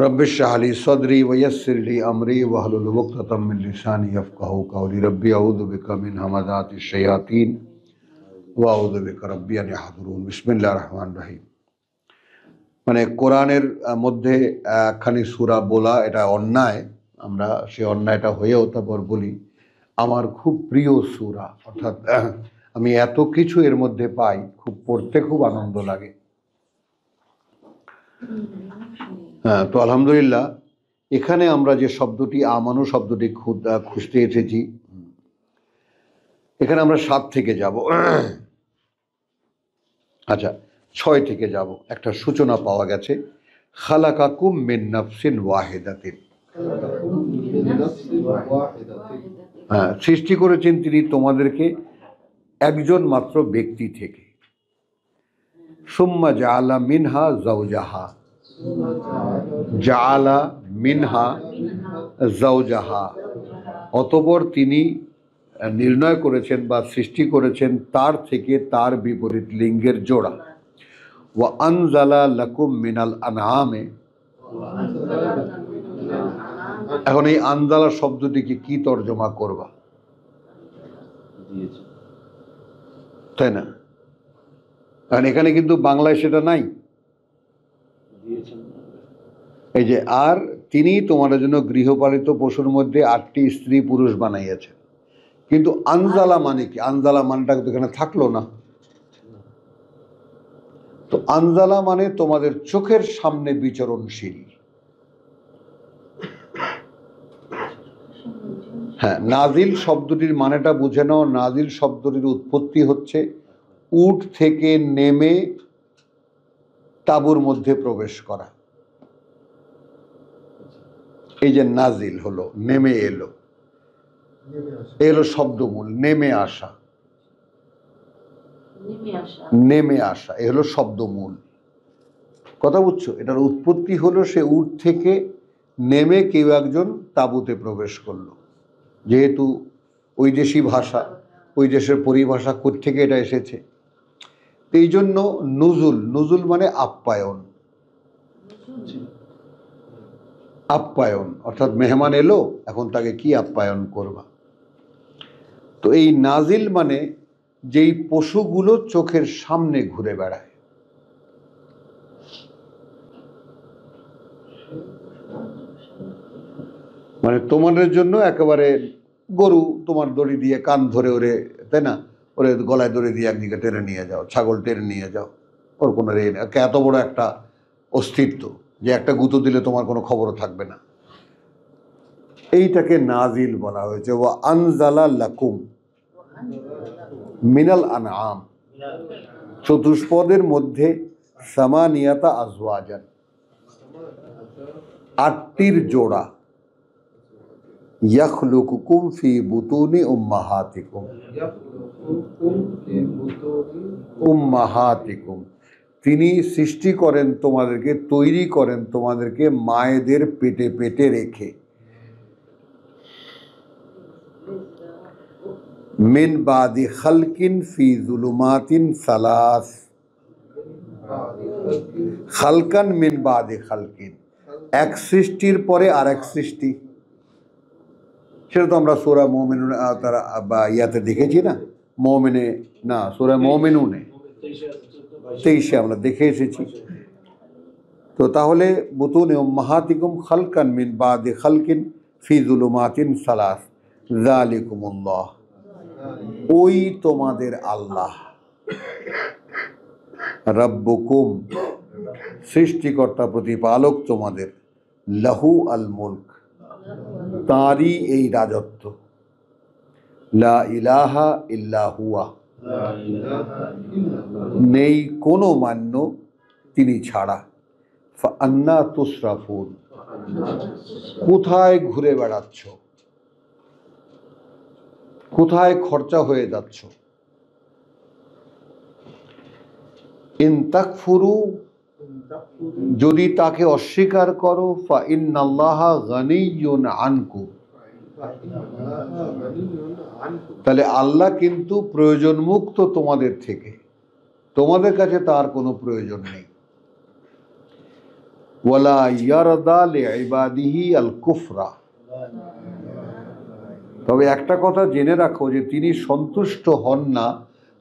Rabbi इश्रह ली सदरी वयस्सिर ली अमरी वहलुल उक़दतम मिन लिसानी यफ़क़हू क़ौली rabbi अऊज़ु बिका मिन हमाज़ातिश शयातीन व अऊज़ु बिका रब्बि अन याहज़ुरून। बिस्मिल्लाहिर रहमानिर रहीम। মানে কোরআনের মধ্যে একখানি সূরা বলা এটা অন্যায়, আমরা সেই অন্যায়টা হয়েও তারপর বলি আমার খুব প্রিয় সূরা, অর্থাৎ আমি এত কিছু এর মধ্যে পাই, খুব পড়তে খুব আনন্দ লাগে। হ্যাঁ, তো আলহামদুলিল্লাহ এখানে আমরা যে শব্দটি আমানু শব্দটি খুঁজতে এসেছি, এখানে আমরা 7 থেকে যাব, আচ্ছা 6 থেকে যাব। একটা সূচনা পাওয়া গেছে, খালাকাকুম মিন নাফসিন ওয়াহিদাতিন। হ্যাঁ, সৃষ্টি করেছেন তিনি তোমাদেরকে একজন মাত্র ব্যক্তি থেকে। সুম্মা জাআলা মিনহা যাওজাহা, জাআলা মিনহা যাওজাহা, অতঃপর তিনি নির্ণয় করেছেন বা সৃষ্টি করেছেন তার থেকে তার বিপরীত লিঙ্গের জোড়া। ওয়া আনজালা লাকুম মিনাল আনআমে, এখন এই আনজালা শব্দটিকে কি তর্জমা করবা, তাই না? কারণ এখানে কিন্তু বাংলায় সেটা নাই। এই যে আর তিনি তোমাদের জন্য গৃহপালিত পশুর মধ্যে 8টি স্ত্রী পুরুষ বানাইয়াছেন, কিন্তু আনজালা মানে কি? আনজালা মানেটা তো এখানে থাকলো না। তো আনজালা মানে তোমাদের চোখের সামনে বিচরণশীল। হ্যাঁ, নাজিল শব্দটির মানেটা বুঝে নাও। নাজিল শব্দটির উৎপত্তি হচ্ছে উট থেকে নেমে তাঁবুর মধ্যে প্রবেশ করা। এই যে নাজিল হলো, নেমে এলো, এলো শব্দমূল, নেমে আসা, নেমে আসা, এ হলো শব্দমূল। কথা বুঝছো? এটার উৎপত্তি হলো সে উট থেকে নেমে কেউ একজন তাঁবুতে প্রবেশ করলো। যেহেতু ওই দেশি ভাষা, ওই দেশের পরিভাষা কোত্থেকে এটা এসেছে, এই জন্য নুজুল, নুজুল মানে আপ্যায়ন, আপ্যায়ন, অর্থাৎ মেহমান এলো, এখন তাকে কি আপ্যায়ন করবা। তো এই নাজিল মানে যেই পশুগুলো চোখের সামনে ঘুরে বেড়ায়। মানে তোমাদের জন্য একেবারে গরু তোমার দড়ি দিয়ে কান ধরে ওরে, তাই না, ওরে গলায় দড়ি দিয়ে একদিকে টেনে নিয়ে যাও, ছাগল টেনে নিয়ে যাও, ওর কোনো রে এত বড় একটা অস্তিত্ব যে একটা গুঁতো দিলে তোমার কোনো খবরও থাকবে না। এইটাকে নাজিল বলা হয়েছে। ওয়া আনজালা লাকুম মিনাল আনআম, চতুষ্পদের মধ্যে সামানিয়াতা আজওয়াজান, 8টির জোড়া। ইয়াখলুকুকুম ফি বুতুনি উম্মাহাতিকুম, উম্মাহাতিকুম, তিনি সৃষ্টি করেন তোমাদেরকে, তৈরি করেন তোমাদেরকে মায়েদের পেটে পেটে রেখে। মিন বাদি খালকিন ফি যুলুমাতিন সালাস, খালকান মিন বাদি খালকিন, এক সৃষ্টির পরে আর এক সৃষ্টি। সেটা তো আমরা সূরা মুমিনুন তারা বা ইয়াতে দেখেছি না, মুমিনে না, সূরা মুমিনুনে 23 আমরা দেখে এসেছি। তো তাহলে বুতুনে উম্মাহাতিকুম খালকান মিন বাদি খালকিন ফি যুলুমাতিন সালাস যালিকুমুল্লাহ, ওই তোমাদের আল্লাহ, রাব্বুকুম সৃষ্টিকর্তা প্রতিপালক তোমাদের, লাহু আল মুলক তাঁরই এই রাজত্ব, লা ইলাহা ইল্লা হুয়া নেই কোনো মান্য তিনি ছাড়া, ফাআন্না তুসরাফুন কোথায় ঘুরে বেড়াচ্ছ, কোথায় খরচা হয়ে যাচ্ছ। ইন তাকফুরু যদি তাকে অস্বীকার করো, ফা ইন্নাল্লাহা গানিয়্যুন আনকুম তাহলে আল্লাহ কিন্তু প্রয়োজন মুক্ত তোমাদের থেকে, তোমাদের কাছে তার কোনো প্রয়োজন নেই। ওয়ালা ইয়ারদা লিইবাদিহি আল কুফরা। তবে একটা কথা জেনে রাখো যে তিনি সন্তুষ্ট হন না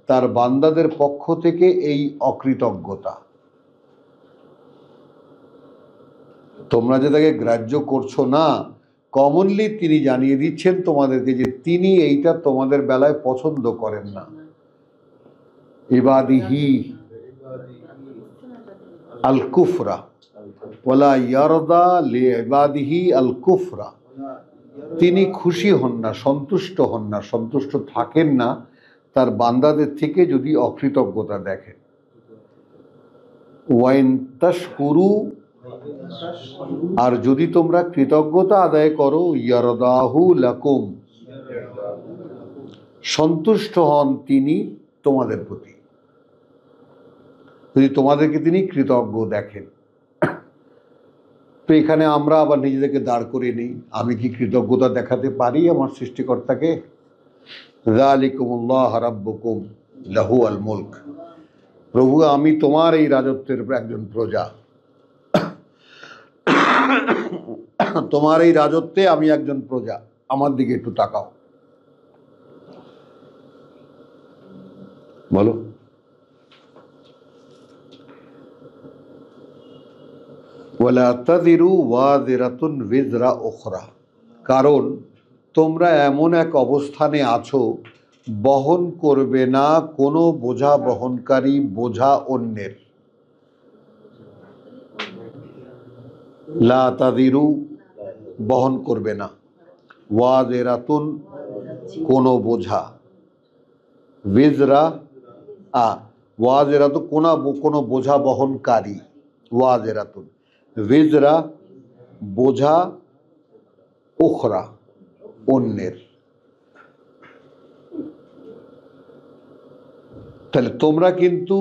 তার বান্দাদের পক্ষ থেকে এই অকৃতজ্ঞতা। তোমরা যে তাকে গ্রাহ্য করছো না, কমনলি তিনি জানিয়ে দিচ্ছেন তোমাদেরকে যে তিনি এইটা তোমাদের বেলায় পছন্দ করেন না। ইবাদিহি আল কুফরা ওয়ালা ইয়ারদা লিইবাদিহি আল কুফরা। তিনি খুশি হন না, সন্তুষ্ট হন না, সন্তুষ্ট থাকেন না তার বান্দাদের থেকে যদি অকৃতজ্ঞতা দেখেন। ওয়াইন তাশকুরু, আর যদি তোমরা কৃতজ্ঞতা আদায় করো, ইয়ারদাহু লাকুম, সন্তুষ্ট হন তিনি তোমাদের প্রতি, যদি তোমাদেরকে তিনি কৃতজ্ঞ দেখেন। তো এখানে আমরা আবার নিজেদেরকে দাঁড় করে নিই, আমি কি কৃতজ্ঞতা দেখাতে পারি আমার সৃষ্টিকর্তাকে? যালিকুমুল্লাহ রাব্বুকুম লাহু আল মুলক। প্রভু, আমি তোমার এই রাজত্বের একজন প্রজা, তোমার এই রাজত্বে আমি একজন প্রজা, আমার দিকে একটু তাকাও। বলো। ওয়ালা তাযিরু ওয়াযিরাতুন বিজরা উখরা, কারণ তোমরা এমন এক অবস্থানে আছো বহন করবে না কোনো বোঝা বহনকারী বোঝা অন্যের। লা তাযিরু বহন করবে না, ওয়াযিরাতুন কোনো বোঝা, বিজরা ওয়াযিরাতুন কোনো বোঝা বহনকারী, ওয়াযিরাতুন বিজরা বোঝা, উখরা অন্যের। তাহলে তোমরা কিন্তু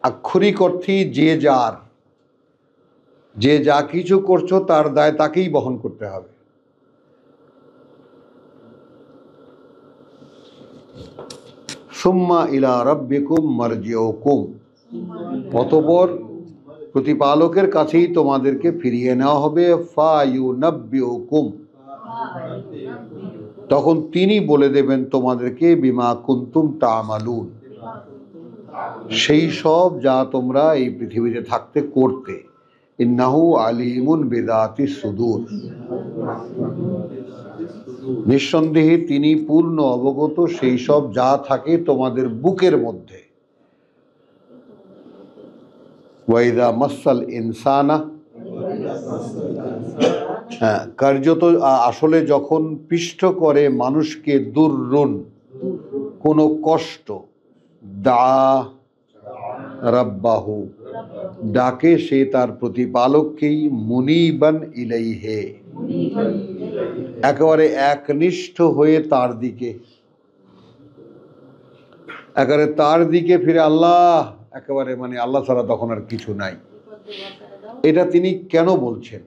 আক্ষরিক অর্থেই যে যা কিছু করছো তার দায় তাকেই বহন করতে হবে। সুম্মা ইলা রাব্বিকুম মারজিউকুম, অতঃপর প্রতিপালকের কাছেই তোমাদেরকে ফিরিয়ে নেওয়া হবে। ফায়ুনাব্বিউকুম, তখন তিনি বলে দেবেন তোমাদেরকে বিমা কুনতুম তা'মালুন, সেই সব যা তোমরা এই পৃথিবীতে থাকতে করতে। ইন্নাহু আলিমুন বিযাতিস সুদূর, নিঃসন্দেহে তিনি পূর্ণ অবগত সেই সব যা থাকে তোমাদের বুকের মধ্যে। ওয়াইদা মাসাল ইনসানা, কার্যত আসলে যখন পিষ্ট করে মানুষকে দুররুন কোনো কষ্ট, দা রাব্বাহু ডাকে সে তার প্রতিপালককেই, মুনিবান ইলাইহে একেবারে একনিষ্ঠ হয়ে তার দিকে, একেবারে তার দিকে ফিরে। আল্লাহ একেবারে মানে আল্লাহ ছাড়া তখন আর কিছু নাই। এটা তিনি কেন বলছেন?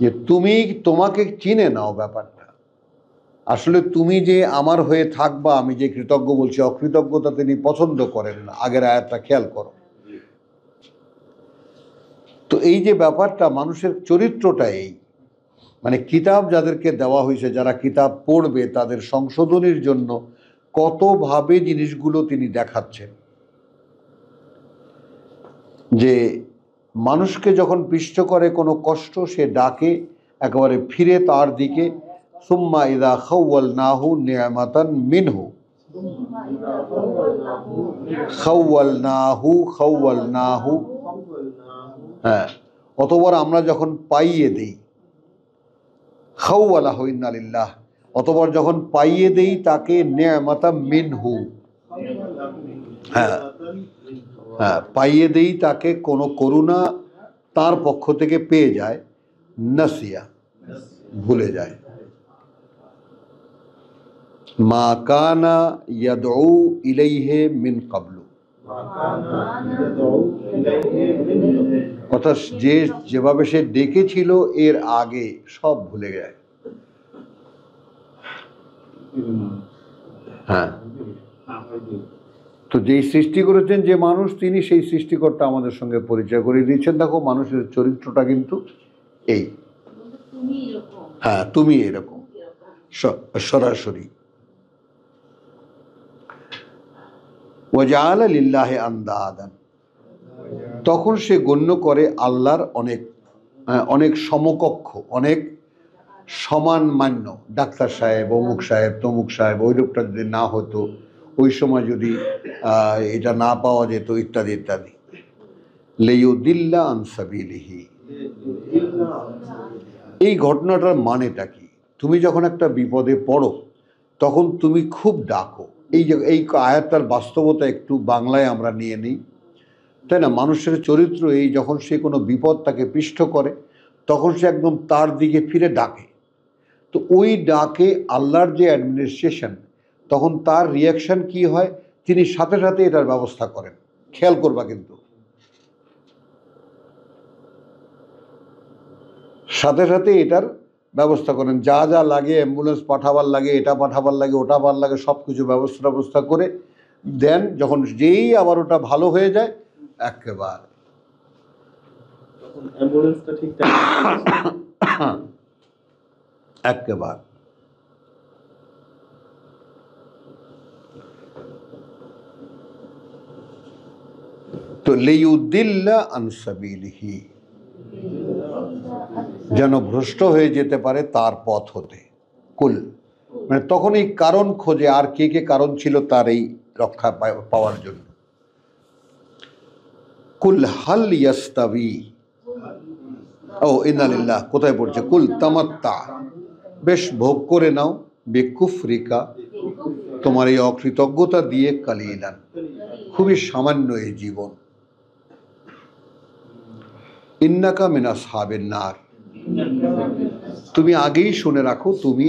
যে তুমি তোমাকে চিনে নাও ব্যাপারটা। আসলে তুমি যে আমার হয়ে থাকবা, আমি যে কৃতজ্ঞ বলছি, অকৃতজ্ঞতা তিনি পছন্দ করেন না। আগের আয়াতটা খেয়াল করো। তো এই যে ব্যাপারটা, মানুষের চরিত্রটা এই, মানে কিতাব যাদেরকে দেওয়া হয়েছে, যারা কিতাব পড়বে তাদের সংশোধনীর জন্য কতভাবে জিনিসগুলো তিনি দেখাচ্ছেন। যে মানুষকে যখন পিষ্ট করে কোনো কষ্ট, সে ডাকে একেবারে ফিরে তার দিকে। সুম্মা ইযা খাওয়ালনাহু নি'মাতান মিনহু, খাওয়ালনাহু, হ্যাঁ, অতঃপর আমরা যখন পাইয়ে দেই, খাওয়ালাহু ইন্না লিল্লাহ, অতঃপর যখন পাইয়ে দেই তাকে নি'মাতাম মিনহু, হ্যাঁ হ্যাঁ, পাইয়ে দেই তাকে কোনো করুণা তার পক্ষ থেকে পেয়ে যায়, নাসিয়া ভুলে যায়। মা কানা ইয়াদউ ইলাইহি মিন ক্বাবলু, অর্থাৎ যেভাবে সে ডেকেছিল এর আগে সব ভুলে যায়। হ্যাঁ, তো যেই সৃষ্টি করেছেন যে মানুষ, তিনি সেই সৃষ্টিকর্তা আমাদের সঙ্গে পরিচয় করিয়ে দিয়েছেন। দেখো মানুষের চরিত্রটা কিন্তু এই, হ্যাঁ তুমি এরকম সরাসরি। ওয়াজআলা লিল্লাহি আনদাদান, তখন সে গণ্য করে আল্লাহর অনেক সমকক্ষ, অনেক সমান মান্য। ডাক্তার সাহেব, অমুক সাহেব, তমুক সাহেব, ওই লোকটা যদি না হতো, ওই সময় যদি এটা না পাওয়া যেত, ইত্যাদি ইত্যাদি। লিইউদিল্লা আন সাবিলিহি, এই ঘটনাটার মানেটা কি? তুমি যখন একটা বিপদে পড়ো তখন তুমি খুব ডাকো। এই আয়াতটার বাস্তবতা একটু বাংলায় আমরা নিয়ে নিই, তাই না? মানুষের চরিত্র এই, যখন সে কোনো বিপদ তাকে পিষ্ট করে তখন সে একদম তার দিকে ফিরে ডাকে। তো ওই ডাকে আল্লাহর যে অ্যাডমিনিস্ট্রেশন, তখন তার রিয়াকশন কি হয়? তিনি সাথে সাথে এটার ব্যবস্থা করেন। খেয়াল করবা কিন্তু, সাথে সাথে এটার ব্যবস্থা করেন। যা যা লাগে, অ্যাম্বুলেন্স পাঠাবার লাগে, এটা পাঠাবার লাগে, ওটা পার লাগে, সব কিছু ব্যবস্থা করে দেন। যখন যেই আবার ওটা ভালো হয়ে যায় একেবারে একেবারে তো লিইউদিল্লা আন সাবিলিহি, যেন ভ্রষ্ট হয়ে যেতে পারে তার পথ হতে। কুল মানে তখন এই কারণ খোঁজে, আর কে কে কারণ ছিল তার এই রক্ষা পাওয়ার জন্য। কুল হাল ইয়াস্তাবি, ও ইন্নালিল্লাহ, কোথায় পড়ছে? কুল তামাত্তা, বেশ ভোগ করে নাও, বেকুফরিকা, তোমার এই অকৃতজ্ঞতা দিয়ে, কালিলান, খুবই সামান্য এই জীবন, ইন্নাকা মিন আসহাবিন নার, তুমি আগেই শুনে রাখো তুমি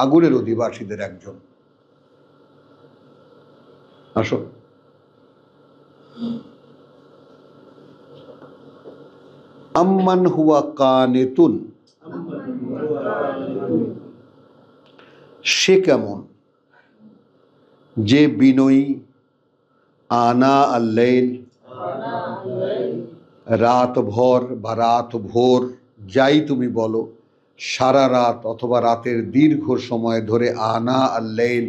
আগুনের অধিবাসীদের একজন। আসো, আম্মান হুয়া কানিতুন, সে কেমন যে বিনয়ী, আনা আল্লাইল, রাত ভর বা রাত ভোর, যাই তুমি বলো, সারা রাত অথবা রাতের দীর্ঘ সময় ধরে, আনা আল্লাইল,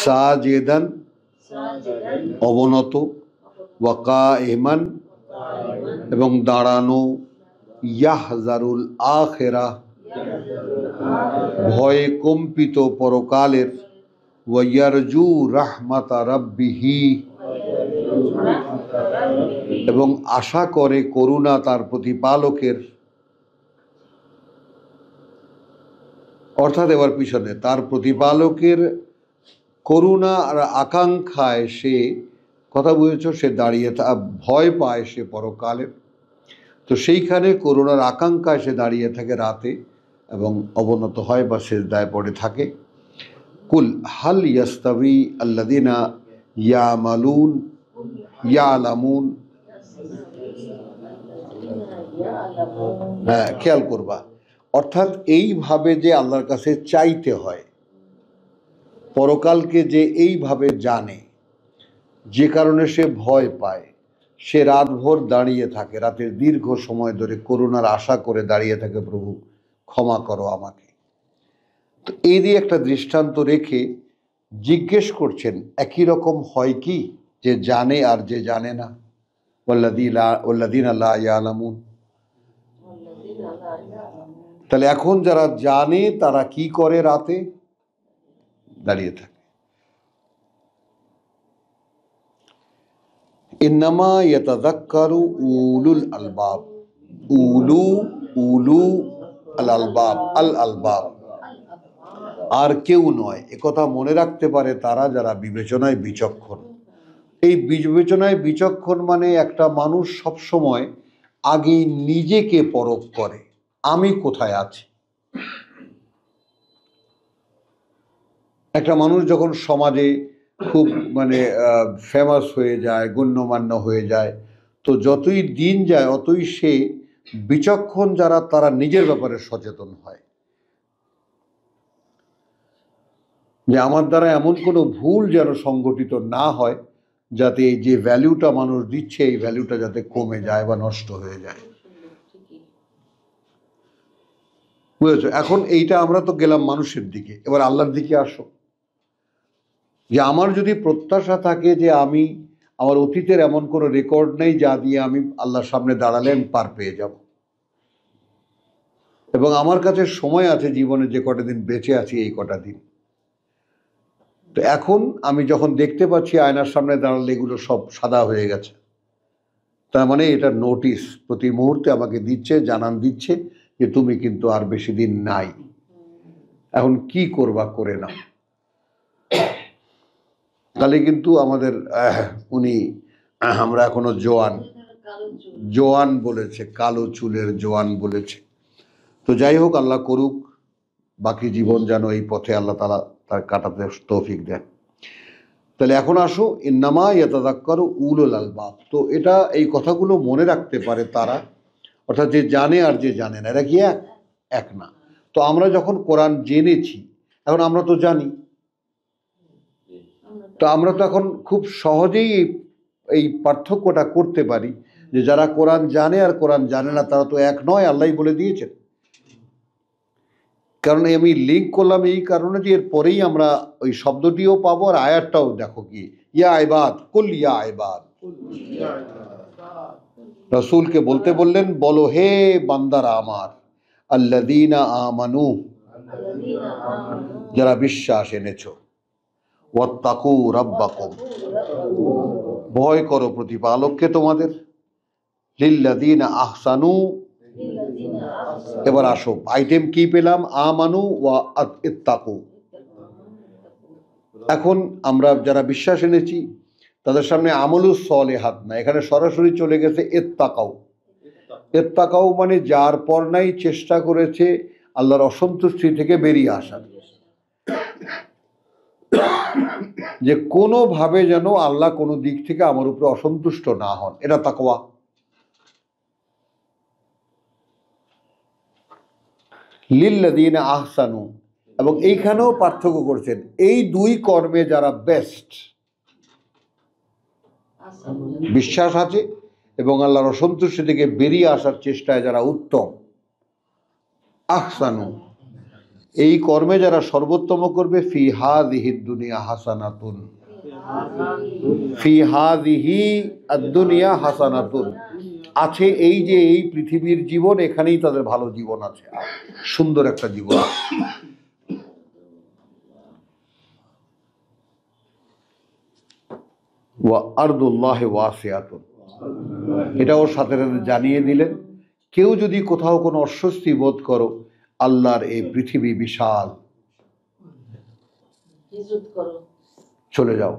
সাজেদান, অবনত, ওয়া কাইমান, এবং দাঁড়ানো, ইয়াহজারুল আখিরাহ, ভয়ে কম্পিত পরকালের, ওয়া ইয়ারজু রাহমাতা রাব্বিহি, এবং আশা করে করুণা তার প্রতিপালকের। অর্থাৎ এবার পিছনে তার প্রতিপালকের করুণা আর আকাঙ্ক্ষায় সে, কথা বুঝেছ, সে দাঁড়িয়ে ভয় পায় সে পরকালের। তো সেইখানে করুণার আকাঙ্ক্ষায় সে দাঁড়িয়ে থাকে রাতে এবং অবনত হয় বা সেজদায় পড়ে থাকে। কুল হাল ইয়াস্তাবি আল্লাযিনা ইয়ামালুন ইয়ালামুন, হ্যাঁ খেয়াল করবা, অর্থাৎ এইভাবে যে আল্লাহর কাছে চাইতে হয়, পরকালকে যে এইভাবে জানে, যে কারণে সে ভয় পায়, সে রাতভর দাঁড়িয়ে থাকে, রাতের দীর্ঘ সময় ধরে করুণার আশা করে দাঁড়িয়ে থাকে, প্রভু ক্ষমা করো আমাকে। তো এই দিয়ে একটা দৃষ্টান্ত রেখে জিজ্ঞেস করছেন, একই রকম হয় কি যে জানে আর যে জানে না? ওয়াল্লাযীনা লা ইয়ালামুন, তাহলে এখন যারা জানে তারা কি করে? রাতে দাঁড়িয়ে থাকে। ইন্নামা ইয়াতাযাক্কারু উলুল আলবাব, উলু আল আলবাব, আল আলবাব, আর কেউ নয়। একথা মনে রাখতে পারে তারা যারা বিবেচনায় বিচক্ষণ। এই বিবেচনায় বিচক্ষণ মানে একটা মানুষ সবসময় আগে নিজেকে পরখ করে, আমি কোথায় আছি। একটা মানুষ যখন সমাজে খুব ফেমাস হয়ে যায়, গণ্যমান্য হয়ে যায়, তো যতই দিন যায় অতই সে বিচক্ষণ যারা তারা নিজের ব্যাপারে সচেতন হয়। যে আমার দ্বারা এমন কোনো ভুল যেন সংগঠিত না হয় যাতে এই যে ভ্যালুটা মানুষ দিচ্ছে এই ভ্যালুটা যাতে কমে যায় বা নষ্ট হয়ে যায়। বুঝেছো? এখন এইটা আমরা তো গেলাম মানুষের দিকে, এবার আল্লাহর দিকে আসো। যে আমার যদি প্রত্যাশা থাকে যে আমি আমার অতীতের এমন কোনো রেকর্ড নেই যা দিয়ে আমি আল্লাহর সামনে দাঁড়ালে আমি পার পেয়ে যাব, এবং আমার কাছে সময় আছে জীবনে যে কটা দিন বেঁচে আছি এই কটা দিন, তো এখন আমি যখন দেখতে পাচ্ছি আয়নার সামনে দাঁড়ালে এগুলো সব সাদা হয়ে গেছে, তার মানে এটা নোটিশ প্রতি মুহূর্তে আমাকে দিচ্ছে, জানান দিচ্ছে যে তুমি কিন্তু আর বেশি দিন নাই, এখন কি করবা করে নাও। তাহলে কিন্তু আমাদের উনি আমরা এখনো জোয়ান বলেছে, কালো চুলের জোয়ান বলেছে। তো যাই হোক, আল্লাহ করুক বাকি জীবন যেন এই পথে আল্লাহ তাআলা তার কাটাতে তৌফিক দেন। তাহলে এখন আসো, ইন্নামা ইয়াতাযাক্কারু উলুল আলবাব। তো এটা এই কথাগুলো মনে রাখতে পারে তারা, অর্থাৎ যে জানে আর যে জানে না, এরা কি এক না। তো আমরা যখন কোরআন জেনেছি, এখন আমরা তো জানি, তো আমরা তো এখন খুব সহজেই এই পার্থক্যটা করতে পারি যে যারা কোরআন জানে আর কোরআন জানে না তারা তো এক নয়, আল্লাহ বলে দিয়েছেন। কারণ আমি লিঙ্ক করলাম এই কারণে যে এর পরেই আমরা ওই শব্দটিও পাবো আর আয়াতটাও দেখো কি, ইয়া ইবাদ কুল ইয়া ইবাদ। রাসূলকে বলতে বললেন, বলো হে বান্দারা আমার, আল্লাযীনা আমানু, যারা বিশ্বাস এনেছো, ওয়াত্তাকু রাব্বাকুম, ভয় করো প্রতিপালককে তোমাদের, লিল্লাযীনা আহসানু। এবার আসো, আইটেম কি পেলাম? আমানু ওয়া ইত্তাকু। এখন আমরা যারা বিশ্বাস এনেছি তাদের সামনে আমলুস সলিহাত না, এখানে সরাসরি চলে গেছে ইত্তাকাউ। ইত্তাকাউ মানে যার পর নাই চেষ্টা করেছে আল্লাহর অসন্তুষ্টি থেকে বেরিয়ে আসার, যে কোনোভাবে যেন আল্লাহ কোনো দিক থেকে আমার উপরে অসন্তুষ্ট না হন, এটা তাকওয়া। লিল্লাযীনা আহসানু, এবং এইখানেও পার্থক্য করছেন, এই দুই কর্মে যারা বেস্ট, বিশ্বাস আছে এবং আল্লাহর অসন্তুষ্টি থেকে বেরিয়ে আসার চেষ্টায় যারা উত্তম, আহসানু, এই কর্মে যারা সর্বোত্তম করবে, ফি হাযিহি দুনিয়া হাসানাতুন, ফি হাযিহি আদ-দুনিয়া হাসানাতুন, আছে এই যে এই পৃথিবীর জীবন, এখানেই তাদের ভালো জীবন আছে, সুন্দর একটা জীবন। ওয়া আরদুল্লাহি ওয়াসিআতুন, এটাও সাথে সাথে জানিয়ে দিলেন, কেউ যদি কোথাও কোনো অস্বস্তি বোধ করো, আল্লাহর এই পৃথিবী বিশাল, চলে যাও,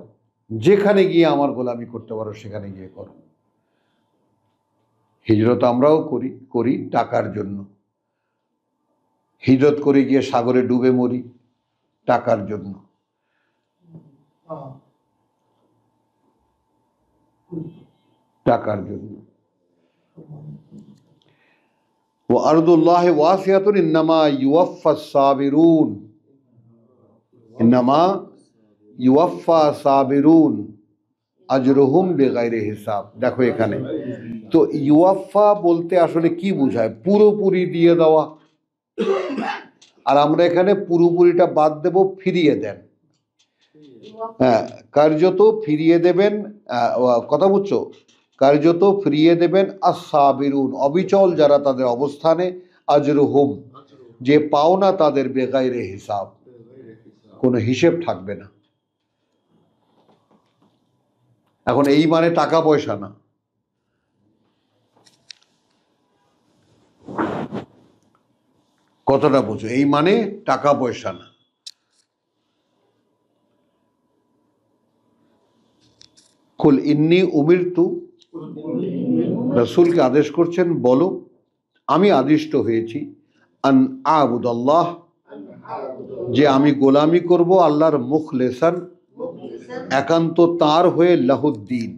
যেখানে গিয়ে আমার গোলামি করতে পারো সেখানে গিয়ে করো। হিজরত আমরাও করি টাকার জন্য, হিজরত করে গিয়ে সাগরে ডুবে মরি টাকার জন্য। টাকার জন্য। ওয়া আরদুল্লাহি ওয়াসিআতুন ইন্নামা ইউওয়াফফাস সাবিরুন, ইন্নামা ইউওয়াফফা সাবিরুন আজরুহুম বিগাইরি হিসাব। দেখো এখানে তো ইউওয়াফফা বলতে আসলে কি বোঝায়? পুরোপুরি দিয়ে দেওয়া, আর আমরা এখানে পুরোপুরিটা বাদ দেব, ফিরিয়ে দেন। হ্যাঁ, কার্যত ফিরিয়ে দেবেন, কথা বুঝছো? কার্যত ফিরিয়ে দেবেন আস-সাবিরুন, অবিচল যারা তাদের অবস্থানে, আজরুহুম, যে পাওনা তাদের, বেগাইরে হিসাব, কোনো হিসেব থাকবে না। এখন এই মানে টাকা পয়সা না, কতটা বুঝো? এই মানে টাকা পয়সা না। কুল ইন্নী উমিরতু, রাসূলকে আদেশ করছেন, বলো আমি আদিষ্ট হয়েছি, আন আবুদাল্লাহ, যে আমি গোলামি করব আল্লাহর, মুখলেসান, একান্ত তার হয়ে, লাহুদ্দিন,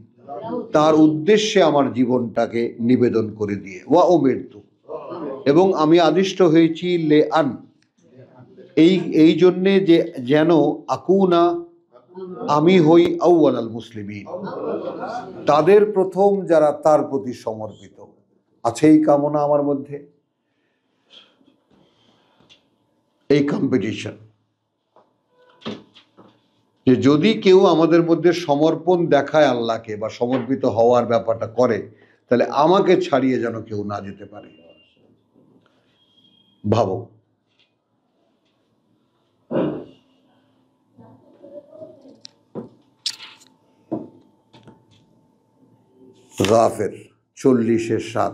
তার উদ্দেশ্যে আমার জীবনটাকে নিবেদন করে দিয়ে, ওয়া উমিরতু, এবং আমি আদিষ্ট হয়েছি, লে আন, এই এই জন্যে যে যেন আকুনা আমি হই আউয়াল আল মুসলিমিন, তাদের প্রথম যারা তার প্রতি সমর্পিত। আছে এই কামনা আমার মধ্যে, এই কম্পিটিশন, যে যদি কেউ আমাদের মধ্যে সমর্পণ দেখায় আল্লাহকে বা সমর্পিত হওয়ার ব্যাপারটা করে, তাহলে আমাকে ছাড়িয়ে যেন কেউ না যেতে পারে। ভাবো, গাফের 40-7।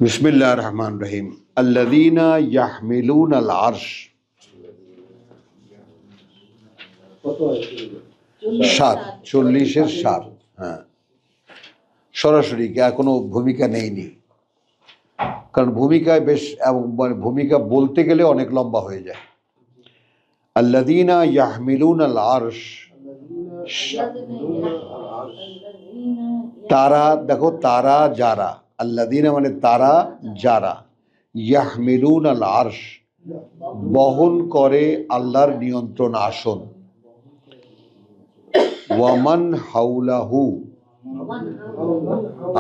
বিসমিল্লাহির রহমানির রহিম। আল্লাযীনা ইয়াহমিলুনাল আরশ, 40-7। হ্যাঁ, সরাসরি কোনো ভূমিকা নেইনি, কারণ ভূমিকায় বেশ, ভূমিকা বলতে গেলে অনেক লম্বা হয়ে যায়। আল্লাযীনা ইয়াহমিলুনাল আরশ, তারা, দেখো তারা যারা, আল্লাযীনা মানে তারা যারা, ইয়াহমিলুনাল আরশ বহন করে আল্লাহর নিয়ন্ত্রণ আসন, ওয়ামান হাউলাহু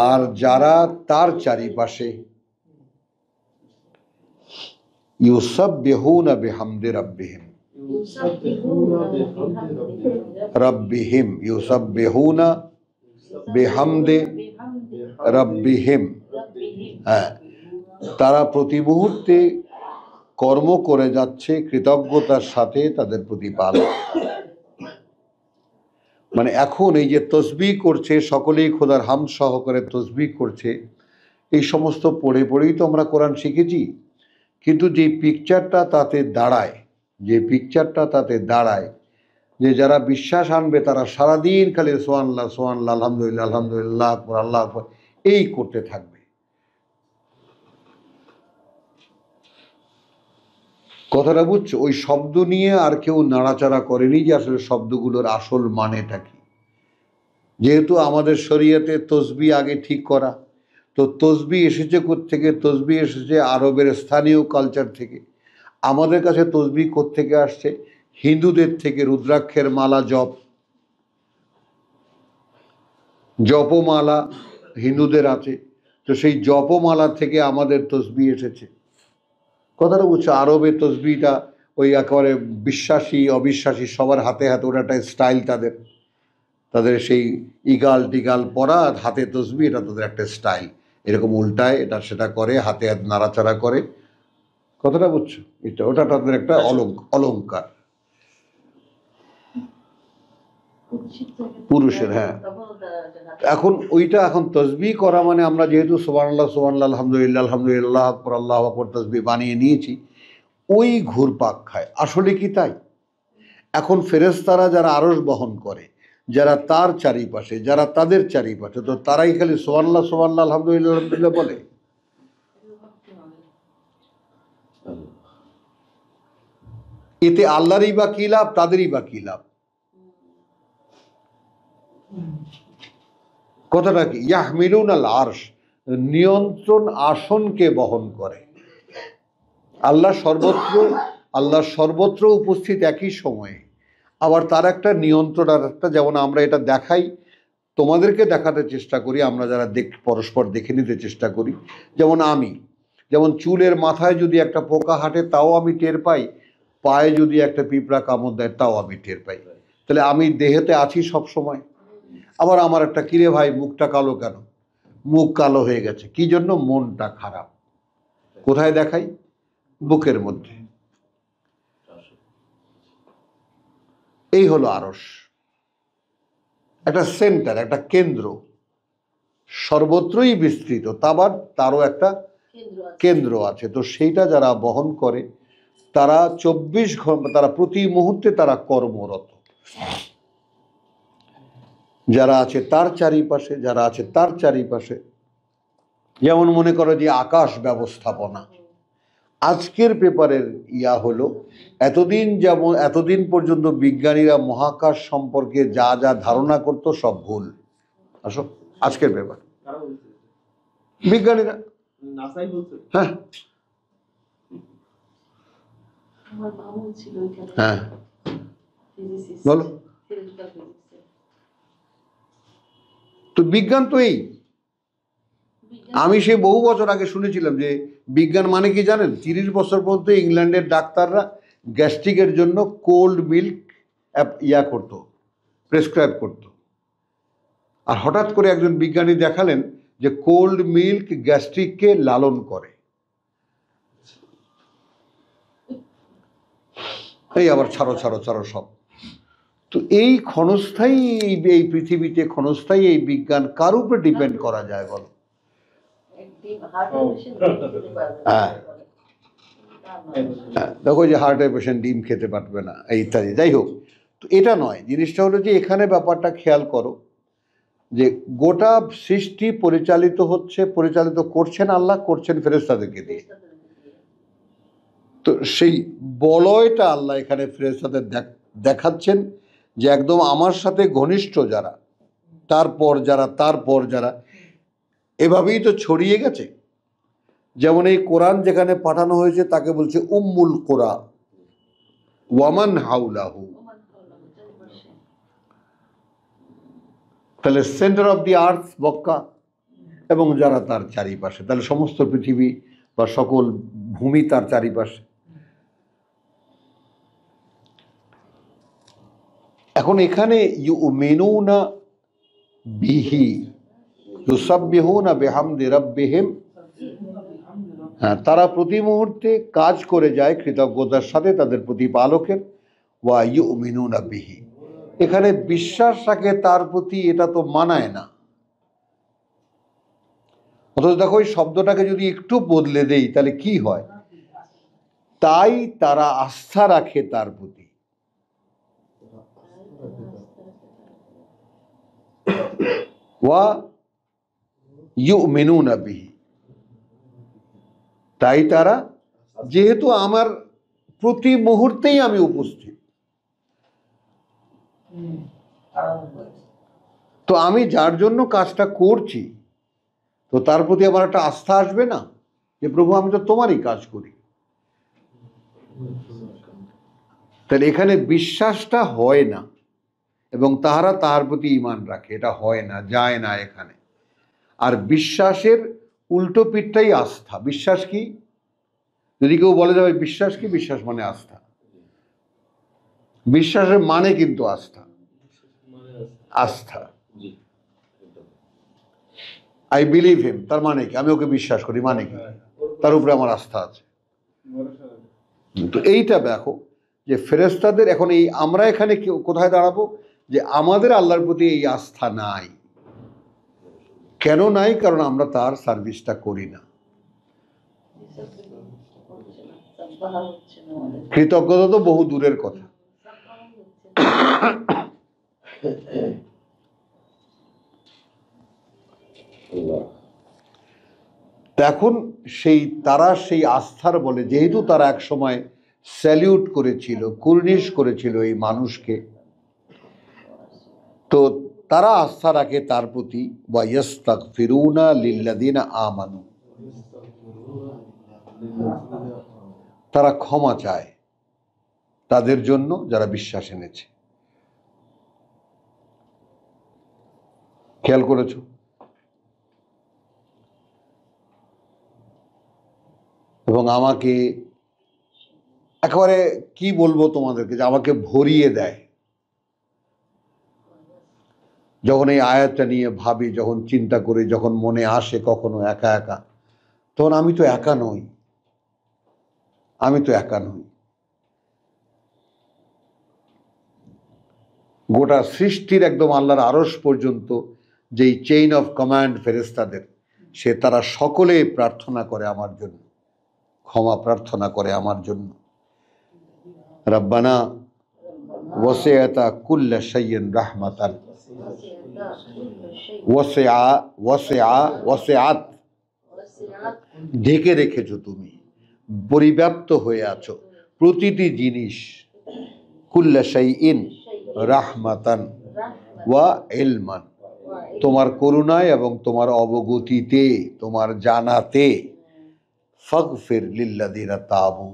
আর যারা তার চারিপাশে, ইউসাব্বিহুনা বিহামদি রাব্বিহিম, ইউসাব্বিহুনা বিহামদি রাব্বিহিম। হ্যাঁ, তারা প্রতি মুহূর্তে কর্ম করে যাচ্ছে কৃতজ্ঞতার সাথে তাদের প্রতিপালক। মানে এখন এই যে তসবিহ করছে, সকলেই খোদার হামদ সহকারে তসবিহ করছে, এই সমস্ত পড়ে পড়েই তো আমরা কোরআন শিখেছি। কিন্তু যে পিকচারটা তাতে দাঁড়ায়, যে যারা বিশ্বাস আনবে তারা সারাদিন খালি সুবহানাল্লাহ সুবহানাল্লাহ, আলহামদুলিল্লাহ আলহামদুলিল্লাহ, আকবার আল্লাহু আকবার এই করতে থাকবে। কথাটা বুঝছো? ওই শব্দ নিয়ে আর কেউ নাড়াচাড়া করেনি যে আসলে শব্দগুলোর আসল মানেটা কি। যেহেতু আমাদের শরীয়তে তসবিহ আগে ঠিক করা, তো তসবিহ এসেছে কোত্থেকে? তসবিহ এসেছে আরবের স্থানীয় কালচার থেকে। আমাদের কাছে তসবিহ কোত্থেকে আসছে? হিন্দুদের থেকে। রুদ্রাক্ষের মালা, জপমালা হিন্দুদের আছে, তো সেই জপমালা থেকে আমাদের তসবিহ এসেছে। কথাটা বুঝছো? আরবের তসবিহটা ওই একেবারে বিশ্বাসী অবিশ্বাসী সবার হাতে হাতে, ওটা একটা স্টাইল তাদের সেই ইগাল টিগাল পরা হাতে তসবিহ, এটা তাদের একটা স্টাইল। এরকম উল্টায় এটা সেটা করে, হাতে হাত নাড়াচাড়া করে। কথাটা বুঝছো? ওটা তাদের একটা অলংকার পুরুষের। হ্যাঁ, এখন তসবিহ করা মানে আমরা যেহেতু সুবহানাল্লাহ সুবহানাল্লাহ আলহামদুলিল্লাহ আলহামদুলিল্লাহ আকবার আল্লাহু আকবার তসবিহ বানিয়ে নিয়েছি, ওই ঘুরপাক খায়। আসলে কি তাই? এখন ফেরেশতারা যারা আরশ বহন করে, যারা তার চারিপাশে, যারা তাদের চারিপাশে, তো তারাই খালি সুবহানাল্লাহ সুবহানাল্লাহ আলহামদুলিল্লাহ আলহামদুলিল্লাহ বলে। এতে আল্লাহরই বা কি লাভ, তাদেরই বা কি লাভ? কথাটা কি? ইয়াহমিলুনাল আরশ, নিয়ন্ত্রণ আসনকে বহন করে। আল্লাহ সর্বত্র উপস্থিত একই সময়ে। আবার তার একটা নিয়ন্ত্রণ, আর একটা, যেমন আমরা এটা দেখাই, তোমাদেরকে দেখাতে চেষ্টা করি, আমরা যারা পরস্পর দেখে নিতে চেষ্টা করি। যেমন চুলের মাথায় যদি একটা পোকা হাঁটে তাও আমি টের পাই, পায়ে যদি একটা পিঁপড়া কামড় দেয় তাও আমি টের পাই। তাহলে আমি দেহেতে আছি সব সময়। আবার আমার একটা, কিরে ভাই মুখটা কালো কেন? মুখ কালো হয়ে গেছে, কি জন্য? মনটা খারাপ। কোথায় দেখাই? বুকের মধ্যে। এই হলো আরশ, একটা সেন্টার, একটা কেন্দ্র, সর্বত্রই বিস্তৃত, তারও একটা কেন্দ্র আছে। তো সেইটা যারা বহন করে তারা 24 ঘন্টা, তারা প্রতি মুহূর্তে তারা কর্মরত। যারা আছে তার চারিপাশে, যেমন মনে করো যে আকাশ ব্যবস্থাপনা, আজকের পেপারের ইয়া হলো, এতদিন পর্যন্ত বিজ্ঞানীরা মহাকাশ সম্পর্কে যা যা ধারণা করত সব ভুল। আসো আজকের পেপার, বিজ্ঞানীরা, হ্যাঁ হ্যাঁ বলো। তো বিজ্ঞান তো এই, আমি সে বহু বছর আগে শুনেছিলাম যে বিজ্ঞান মানে কি জানেন, 30 বছর পর্যন্ত ইংল্যান্ডের ডাক্তাররা গ্যাস্ট্রিকের জন্য কোল্ড মিল্ক ইয়া করতো, প্রেসক্রাইব করতো। আর হঠাৎ করে একজন বিজ্ঞানী দেখালেন যে কোল্ড মিল্ক গ্যাস্ট্রিককে লালন করে। এই আবার ছাড়ো ছাড়ো ছাড়ো সব। তো এই ক্ষণস্থায়ী এই পৃথিবীতে ক্ষণস্থায়ী এই বিজ্ঞান কার উপরে ডিপেন্ড করা যায় বলো? হ্যাঁ দেখো যে হার্টের পেশেন্ট ডিম খেতে পারবে না এই ইত্যাদি। যাই হোক, তো এটা নয়, জিনিসটা হলো যে এখানে ব্যাপারটা খেয়াল করো যে গোটা সৃষ্টি পরিচালিত করছেন আল্লাহ, করছেন ফেরেশতাদেরকে দিয়ে। তো সেই বলয়টা আল্লাহ এখানে ফেরেশতাদের দেখাচ্ছেন যে একদম আমার সাথে ঘনিষ্ঠ যারা, তারপর যারা এভাবেই তো ছড়িয়ে গেছে। যেমন এই কোরআন যেখানে পাঠানো হয়েছে তাকে বলছে উম্মুল কোরা ওয়ামান হাউলাহু, তাহলে সেন্টার অফ দি আর্থ মক্কা এবং যারা তার চারিপাশে, তাহলে সমস্ত পৃথিবী বা সকল ভূমি তার চারিপাশে। এখন এখানে ইউমিনুনা বিহি ইউসাব্বিহুনা বিহামদি রাব্বিহিম, হ্যাঁ তারা প্রতি মুহূর্তে কাজ করে যায় কৃতজ্ঞতার সাথে তাদের প্রতিপালকের। ওয়া ইউমিনুনা বিহি, এখানে বিশ্বাস রাখে তার প্রতি, এটা তো মানায় না। অথচ দেখো এই শব্দটাকে যদি একটু বদলে দেই তাহলে কি হয়, তাই তারা আস্থা রাখে তার প্রতি। ওয়া ইউমিনুনা বিহি, তাই তারা, যেহেতু আমার প্রতি মুহূর্তেই আমি উপস্থিত, তো আমি যার জন্য কাজটা করছি তো তার প্রতি আমার একটা আস্থা আসবে না যে প্রভু আমি তো তোমারই কাজ করি। তাহলে এখানে বিশ্বাসটা হয় না এবং তাহারা তাহার প্রতি ঈমান রাখে, এটা হয় না, যায় না এখানে। আর বিশ্বাসের উল্টো পিঠটাই আস্থা। বিশ্বাস কি, যদি কেউ বলে যাবে বিশ্বাস কি, বিশ্বাস মানে আস্থা। বিশ্বাসের মানে কিন্তু আস্থা। আই বিলিভ হিম, তার মানে কি আমি ওকে বিশ্বাস করি, মানে কি তার উপরে আমার আস্থা আছে। তো এইটা দেখো যে ফেরেশতাদের, এখন এই আমরা এখানে কোথায় দাঁড়াবো যে আমাদের আল্লাহর প্রতি এই আস্থা নাই। কেন নাই? কারণ আমরা তার সার্ভিসটা করি না। কৃতজ্ঞতা তো বহু দূরের কথা। এখন তারা সেই আস্থার বলে, যেহেতু তারা এক সময় স্যালিউট করেছিল, কুর্নিশ করেছিল এই মানুষকে, তো তারা আস্থা রাখে তার প্রতি। ওয়া ইস্তাগফিরুনা লিল্লাযিনা আমানু, তারা ক্ষমা চায় তাদের জন্য যারা বিশ্বাস এনেছে। খেয়াল করেছ? এবং আমাকে একেবারে কি বলবো তোমাদেরকে, যে আমাকে ভরিয়ে দেয় যখন এই আয়াতটা নিয়ে ভাবি, যখন চিন্তা করি, যখন মনে আসে কখনো একা একা, তখন আমি তো একা নই। গোটা সৃষ্টির একদম আল্লাহর আরশ পর্যন্ত যেই চেইন অফ কমান্ড ফেরেশতাদের, তারা সকলে প্রার্থনা করে আমার জন্য, ক্ষমা প্রার্থনা করে আমার জন্য। রব্বানা ওয়াসিআতা কুল্লা শাইইন রাহমাতান ওয়াসিআত, ঢেকে রেখেছো তুমি, পরিব্যাপ্ত হয়ে আছো প্রতিটি জিনিস, কুল্লা শাইইন রাহমাতান ওয়া ইলমান, তোমার করুণায় এবং তোমার অবগতিতে, তোমার জানাতে। ফাগফির লিল্লাযিনা তাবু,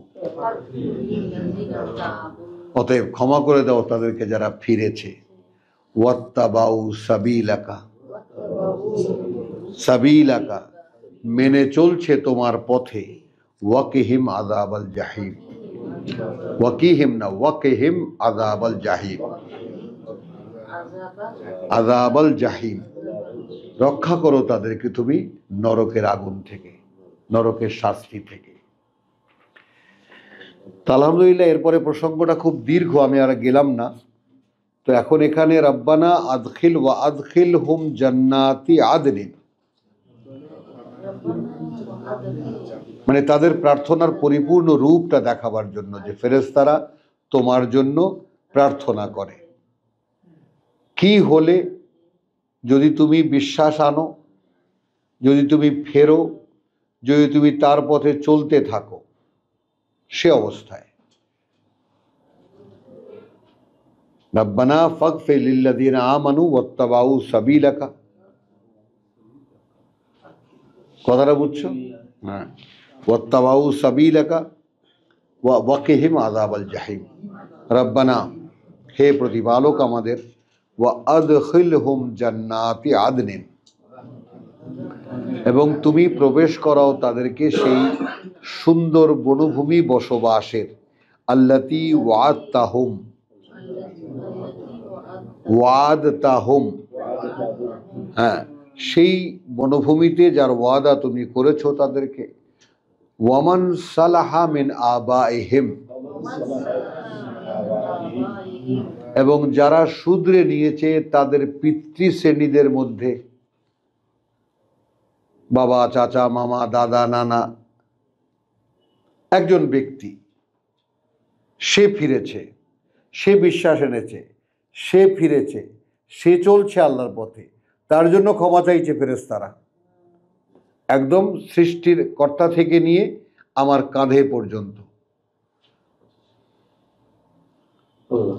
অতএব ক্ষমা করে দাও তাদেরকে যারা ফিরেছে। ওয়াত্তাবাউ সাবিলাকা, সাবিলাকা মেনে চলছে তোমার পথে। ওয়াকিহিম আযাবাল জাহিম, ওয়াকিহিম না ওয়াকিহিম আযাবাল জাহিম, আযাবাল জাহিম, রক্ষা করো তাদেরকে তুমি নরকের আগুন থেকে, নরকের শাস্তি থেকে। আলহামদুলিল্লাহ, এরপরে প্রসঙ্গটা খুব দীর্ঘ, আমি আর গেলাম না। তো এখন এখানে রব্বানা আদখিল ওয়া আদখিল হুম জান্নাতি আদনিন, মানে তাদের প্রার্থনার পরিপূর্ণ রূপটা দেখাবার জন্য যে ফেরেশতারা তোমার জন্য প্রার্থনা করে। কি হলে, যদি তুমি বিশ্বাস আনো, যদি তুমি ফেরো, যদি তুমি তার পথে চলতে থাকো, সে অবস্থায় রব্বানা ফাগফির লিল্লাযিনা আমানু ওয়াত্তাবাউ সাবিলাকা। কথাটা বুঝছো? হ্যাঁ, ওয়াত্তাবাউ সাবিলাকা ওয়া ওয়াকিহিম আযাবাল জাহিম। রব্বানা, হে প্রতিপালক আমাদের, ওয়া আদখিলহুম জান্নাতি আদনিন, এবং তুমি প্রবেশ করাও তাদেরকে সেই সুন্দর বনভূমি বসবাসের। আল্লাতী ওয়াদতাহুম, ওয়াদতাহুম, হ্যাঁ, সেই বনভূমিতে যার ওয়াদা তুমি করেছো তাদেরকে। ওয়ামান সালাহা মিন আবাইহিম, এবং যারা শুধরে নিয়েছে তাদের পিতৃশ্রেণীদের মধ্যে, বাবা, চাচা, মামা, দাদা, নানা, একজন ব্যক্তি সে ফিরেছে, সে বিশ্বাস এনেছে, সে ফিরেছে, সে চলছে আল্লাহর পথে, তার জন্য ক্ষমা চাইছে ফেরেশতারা, একদম সৃষ্টির কর্তা থেকে নিয়ে আমার কাঁধে পর্যন্ত,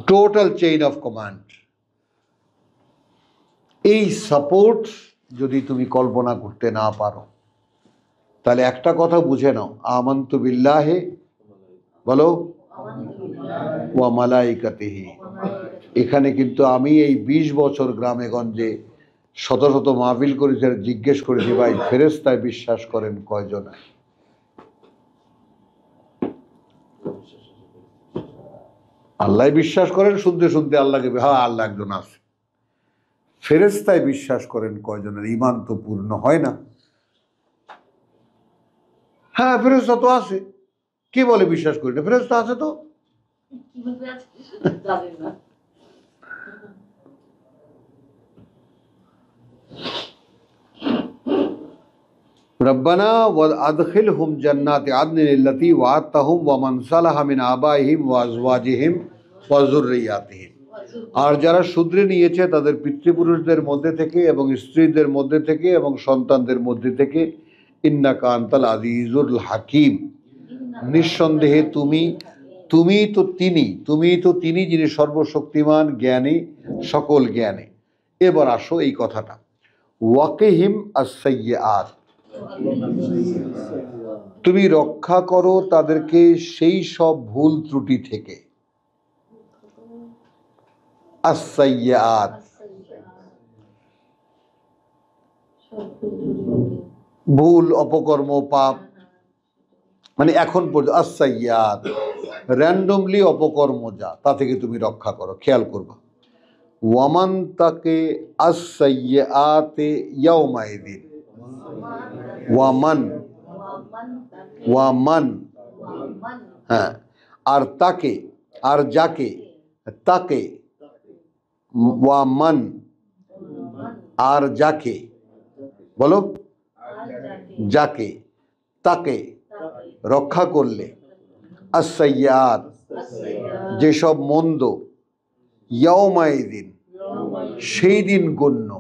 টোটাল চেইন অফ কমান্ড। এই সাপোর্ট যদি তুমি কল্পনা করতে না পারো, তাহলে একটা কথা বুঝে নাও, আমানতু বিল্লাহি, বলো, ওয়া মালাইকাতিহি। এখানে কিন্তু আমি এই 20 বছর গ্রামে গঞ্জে শত শত মাহফিল করেছি, আর জিজ্ঞেস করেছি, ভাই ফেরেশতায় বিশ্বাস করেন কয়জন? আল্লাহ বিশ্বাস করেন, শুনতে শুনতে আল্লাহকে, হ্যাঁ আল্লাহ একজন আছে। ফেরেশতায় বিশ্বাস করেন কয়জনের? ঈমান তো পূর্ণ হয় না। হ্যাঁ ফেরেশতা তো আছে, কে বলে বিশ্বাস করি না? ফেরেশতা আছে তো। রব্বানা ওয়া আদখিলহুম জান্নাতি আদনিন আল্লাতী ওয়া'আদতাহুম ওয়া মান সালাহা মিন আবাইহিম ওয়া আজওয়াজিহিম ওয়া যুররিয়াতিহিম, আর যারা শুধরে নিয়েছে তাদের পিতৃপুরুষদের মধ্যে থেকে এবং স্ত্রীদের মধ্যে থেকে এবং সন্তানদের মধ্যে থেকে। ইন্নাকা আনতাল আজিজুল হাকিম, নিঃসন্দেহে তুমি তো তিনি যিনি সর্বশক্তিমান, জ্ঞানী, সকল জ্ঞানী। এবার আসো এই কথাটা, ওয়াকিহিম আস-সাইয়্যাত, তুমি রক্ষা করো তাদেরকে সেই সব ভুল ত্রুটি থেকে। আস-সাইয়্যাত ভুল, অপকর্ম, পাপ, মানে এখন পর্যন্ত আস-সাইয়্যাত র্যান্ডমলি অপকর্ম যা, তা থেকে তুমি রক্ষা করো। খেয়াল করবা, ওয়ামান তাকে আস-সাইয়্যাতে ইয়াউমাইদিন, ওয়ামান, ওয়ামান, হ্যাঁ, আর তাকে, আর যাকে, তাকে, ওয়ামান, আর যাকে, বলো, যাকে, তাকে রক্ষা করলে, আস-সাইয়্যাত যেসব মন্দ, ইয়াউমাইদিন সেই দিন গণ্য।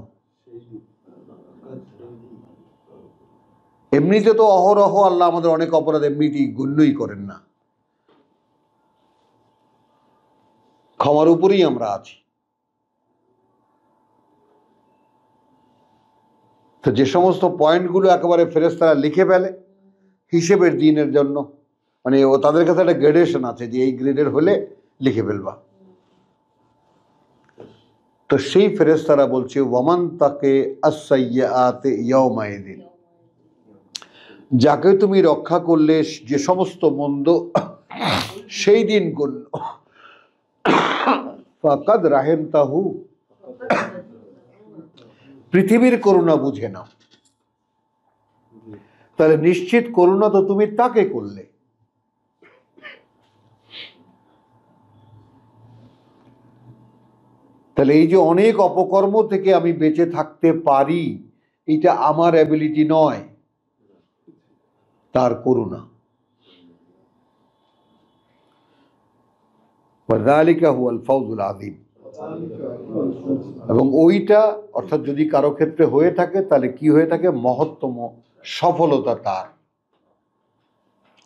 এমনিতে তো অহরহ আল্লাহ আমাদের অনেক অপরাধ এমনিতেই গণ্যই করেন না, ক্ষমার উপরেই আমরা আছি। তো যে সমস্ত পয়েন্টগুলো একেবারে ফেরেশতারা লিখে ফেলে হিসেবের দিনের জন্য, মানে ও তাদের কাছে একটা গ্রেডেশন আছে যে এই গ্রেডের হলে লিখে ফেলবা, তো সেই ফেরেশতারা বলছে ওয়ামান তাকে আস-সাইয়্যাআতি ইয়াওমাইদিন, যাকে তুমি রক্ষা করলে যে সমস্ত মন্দ সেই দিন গণ্য, ফাকাদ রাহিমতাহু, পৃথিবীর করুণা বুঝে নাও, তাহলে নিশ্চিত করুণা তো তুমি তাকে করলে। তাহলে এই যে অনেক অপকর্ম থেকে আমি বেঁচে থাকতে পারি, এটা আমার অ্যাবিলিটি নয়, তার করুণা। ওয়াযালিকা হুয়াল ফাওজুল আযীম, এবং ওইটা অর্থাৎ যদি কারো ক্ষেত্রে হয়ে থাকে তাহলে কি হয়ে থাকে, মহত্তম সফলতা তার,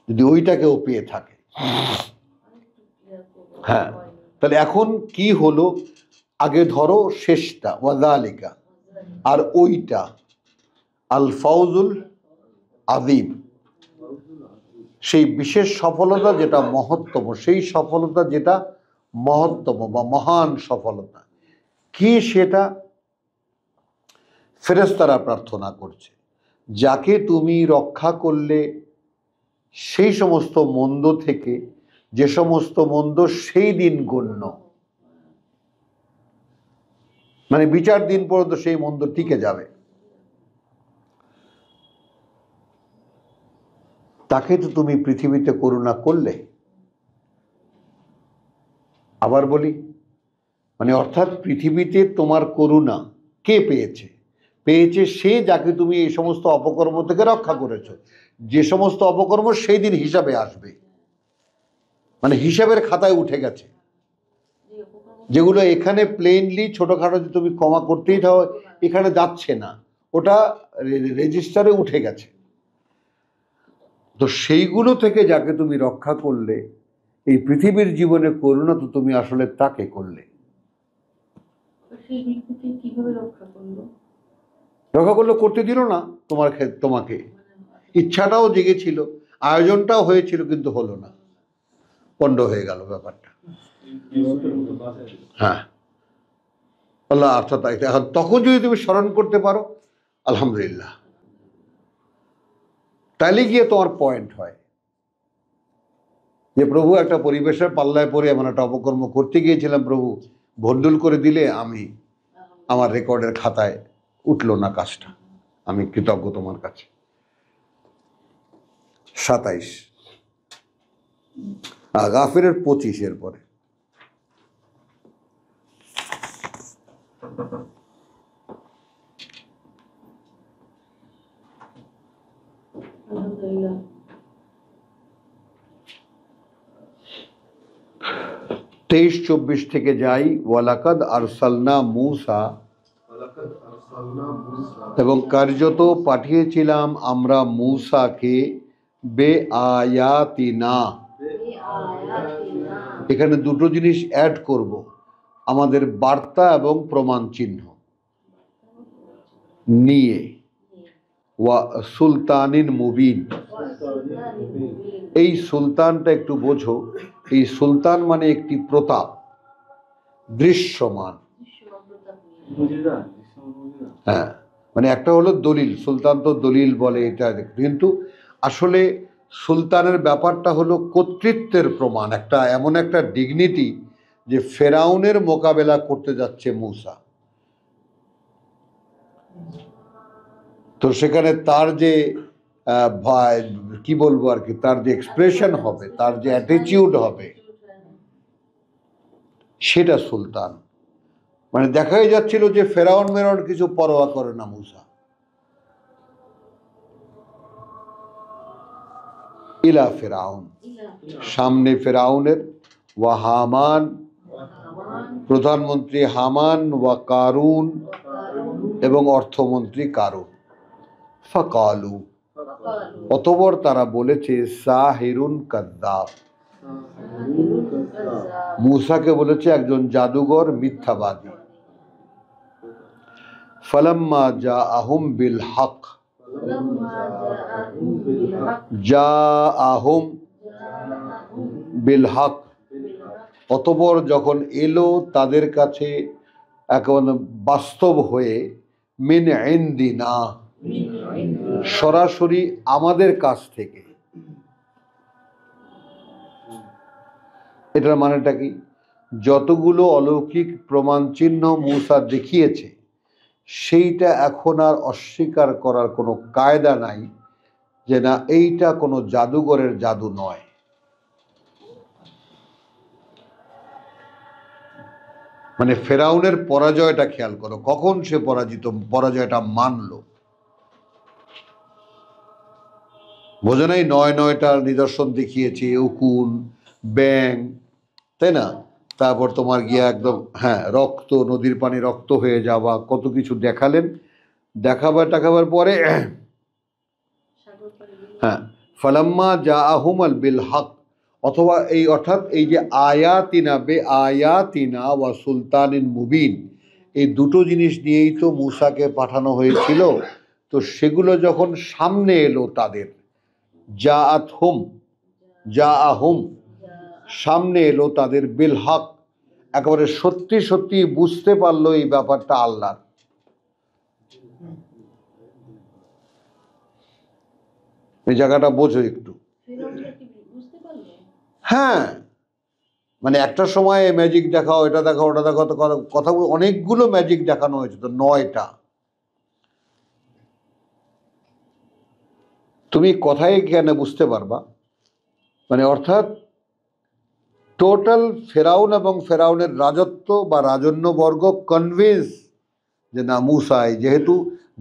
যদি ওইটাকেও পেয়ে থাকে। হ্যাঁ, তাহলে এখন কি হলো, আগে ধরো শেষটা ওয়াযালিকা, আর ওইটা আল ফাওজুল আযীম, সেই বিশেষ সফলতা যেটা মহত্তম, সেই সফলতা যেটা মহত্তম বা মহান সফলতা। কি সেটা? ফেরেশতারা প্রার্থনা করছে, যাকে তুমি রক্ষা করলে সেই সমস্ত মন্দ থেকে, যে সমস্ত মন্দ সেই দিন গণ্য, মানে বিচার দিন পর্যন্ত সেই মন্দ টিকে যাবে, তাকে তো তুমি পৃথিবীতে করুণা করলে। আবার বলি, মানে অর্থাৎ পৃথিবীতে তোমার করুণা কে পেয়েছে? পেয়েছে সে যাকে তুমি এই সমস্ত অপকর্ম থেকে রক্ষা করেছো। যে সমস্ত অপকর্ম সেই দিন হিসাবে আসবে, মানে হিসাবের খাতায় উঠে গেছে, যেগুলো এখানে প্লেনলি ছোটখাটো যে তুমি ক্ষমা করতেই থাকো, এখানে যাচ্ছে না, ওটা রেজিস্টারে উঠে গেছে। তো সেইগুলো থেকে যাকে তুমি রক্ষা করলে, এই পৃথিবীর জীবনে করুণা তো তুমি আসলে তাকে করলে। রক্ষা করলে করতে দিল না তোমাকে, ইচ্ছাটাও জেগেছিল, আয়োজনটাও হয়েছিল, কিন্তু হলো না, পণ্ড হয়ে গেল ব্যাপারটা। হ্যাঁ, আল্লাহ অর্থাৎ এখন তখন যদি তুমি স্মরণ করতে পারো আলহামদুলিল্লাহ, তাহলে গিয়ে তোমার পয়েন্ট হয় যে প্রভু একটা পরিবেশের পাল্লায় পড়ে এমন একটা অপকর্ম করতে গিয়েছিলাম, প্রভু ভন্ডুল করে দিলে, আমি আমার রেকর্ডের খাতায় উঠলো না কাজটা, আমি কৃতজ্ঞ তোমার কাছে। 27 গাফিরের 25 এর পরে আলহামদুলিল্লাহ। 23-24 থেকে যাই। ওয়ালাকাদ আরসালনা মূসা, এবং কার্যত পাঠিয়েছিলাম আমরা মূসাকে বেআয়াতিনা, এখানে দুটো জিনিস অ্যাড করব, আমাদের বার্তা এবং প্রমাণ চিহ্ন নিয়ে, ওয়া সুলতানিন মুবিন, এই সুলতানটা একটু বোঝো, এই সুলতান মানে একটি প্রতাপ, দৃশ্যমান। হ্যাঁ, মানে একটা হলো দলিল, সুলতান তো দলিল বলে এটা, কিন্তু আসলে সুলতানের ব্যাপারটা হলো কর্তৃত্বের প্রমাণ, একটা এমন একটা ডিগনিটি যে ফেরাউনের মোকাবেলা করতে যাচ্ছে মূসা। তো সেখানে তার যে কি বলবো আর কি, তার যে এক্সপ্রেশন হবে, তার যে অ্যাটিটিউড হবে, সেটা সুলতান। মানে দেখাই যাচ্ছিল যে ফেরাউন মেরাউন কিছু পরোয়া করে না মূসা। ইলা ফেরাউন, সামনে ফেরাউনের, ওয়া হামান, প্রধানমন্ত্রী হামান, ওয়া কারুন, এবং অর্থমন্ত্রী কারুন। ফাকালু, অতঃপর তারা বলেছে সাহিরুন কাযযাব, মূসাকে বলেছে একজন জাদুঘর মিথ্যাবাদী। ফালাম্মা জাআহুম বিল হক, জাআহুম বিল হক, অতঃপর যখন এলো তাদের কাছে একেবারে বাস্তব হয়ে, মিন ইনদিনা, সরাসরি আমাদের কাছ থেকে। এটার মানেটা কি? যতগুলো অলৌকিক প্রমাণ চিহ্ন মূসা দেখিয়েছে সেইটা এখন আর অস্বীকার করার কোনো কায়দা নাই যে না এইটা কোনো জাদুঘরের জাদু নয়। মানে ফেরাউনের পরাজয়টা খেয়াল করো, কখন সে পরাজয়টা মানলো। বোঝে নাই ৯-৯টার নিদর্শন দেখিয়েছে, উকুন, ব্যাং, তাই না? তারপর তোমার গিয়া একদম রক্ত, নদীর পানি রক্ত হয়ে যাওয়া, কত কিছু দেখালেন। দেখাবার পরে ফালাম্মা জাআহুম বিল হক, অথবা এই অর্থাৎ এই যে আয়াতিনা বে আয়াতিনা ওয়া সুলতানিন মুবিন, এই দুটো জিনিস নিয়েই তো মূসাকে পাঠানো হয়েছিল। তো সেগুলো যখন সামনে এলো তাদের, জাআহুম সামনে এলো তাদের, বিল হক একেবারে সত্যি সত্যি বুঝতে পারলো এই ব্যাপারটা আল্লাহ। এই জায়গাটা বোঝো একটু। মানে একটা সময় ম্যাজিক দেখাও, এটা দেখাও, ওটা দেখাও, তো কথা অনেকগুলো ম্যাজিক দেখানো হয়েছে, তো ৯টা। তুমি কথাই কেন বুঝতে পারবা, মানে অর্থাৎ টোটাল ফেরাউন এবং ফেরাউনের রাজত্ব বা রাজন্যবর্গ কনভিন্স যে না মূসাই, যেহেতু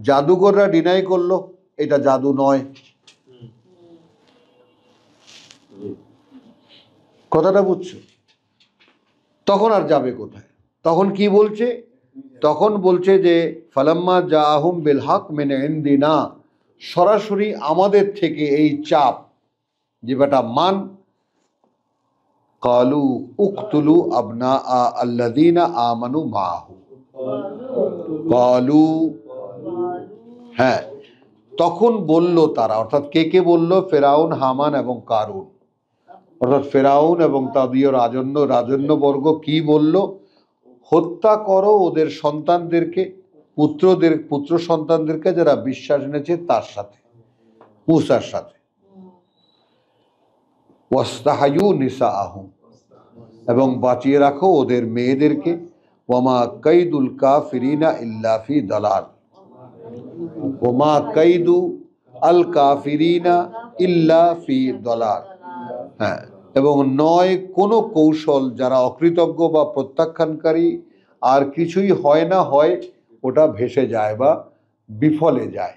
জাদুঘররা ডিনাই করলো এটা জাদু নয়। কথাটা বুঝছো? তখন আর যাবে কোথায়? তখন কি বলছে? তখন বলছে যে ফালাম্মা জাআহুম বিল হক মিন ইনদিনা, সরাসরি আমাদের থেকে এই চাপ, যে বেটা মান। কালু উকতুলু আবনা আল্লাযীনা আমানু মাহু, কালু, তখন বলল তারা, অর্থাৎ কে বলল? ফেরাউন, হামান এবং কারুন। অর্থাৎ ফেরাউন এবং তাদের রাজন্যবর্গ কি বলল? হত্যা করো ওদের সন্তানদেরকে, পুত্র সন্তানদেরকে যারা বিশ্বাস এনেছে তার সাথে, মূসার সাথে। ওয়াস্তাহায়ু নিসাআহুম, এবং বাঁচিয়ে রাখো ওদের মেয়েদেরকে। ওয়ামা কাইদুল কাফিরিনা ইল্লা ফি দালাল, ওয়ামা কাইদু আল কাফিরিনা ইল্লা ফি দালাল। এবং নয় কোনো কৌশল যারা অকৃতজ্ঞ বা প্রত্যাখ্যানকারী, আর কিছুই হয় না, হয় ওটা ভেসে যায় বা বিফলে যায়।